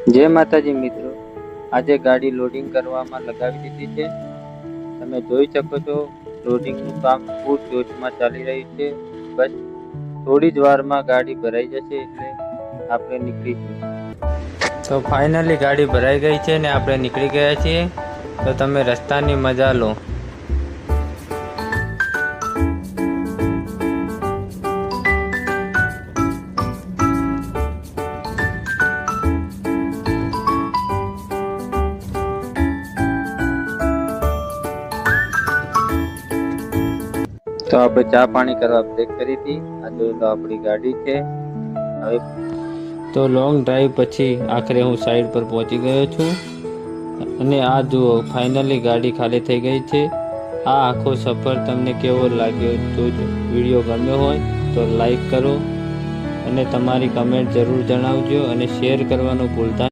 જય માતાજી મિત્રો, આજે ગાડી લોડિંગ કરવામાં લગાવી દીધી છે. તમે જોઈ શકો છો લોડિંગનું કામ ફૂલ જોશમાં ચાલી રહ્યું છે. બસ થોડી જ વારમાં ગાડી ભરાઈ જશે એટલે આપણે નીકળીશું. તો ફાઇનલી ગાડી ભરાઈ ગઈ છે ને આપણે નીકળી ગયા છીએ. તો તમે રસ્તાની મજા લો. તો આપણે ચા પાણી કરવા બ્રેક કરી હતી. આ જોઈ લો આપણી ગાડી છે. હવે તો લોંગ ડ્રાઈવ પછી આખરે હું સાઈડ પર પહોંચી ગયો છું અને આ જુઓ ફાઇનલી ગાડી ખાલી થઈ ગઈ છે. આ આખો સફર તમને કેવો લાગ્યો? જો વિડીયો ગમ્યો હોય તો લાઈક કરો અને તમારી કમેન્ટ જરૂર જણાવજો અને શેર કરવાનું ભૂલતા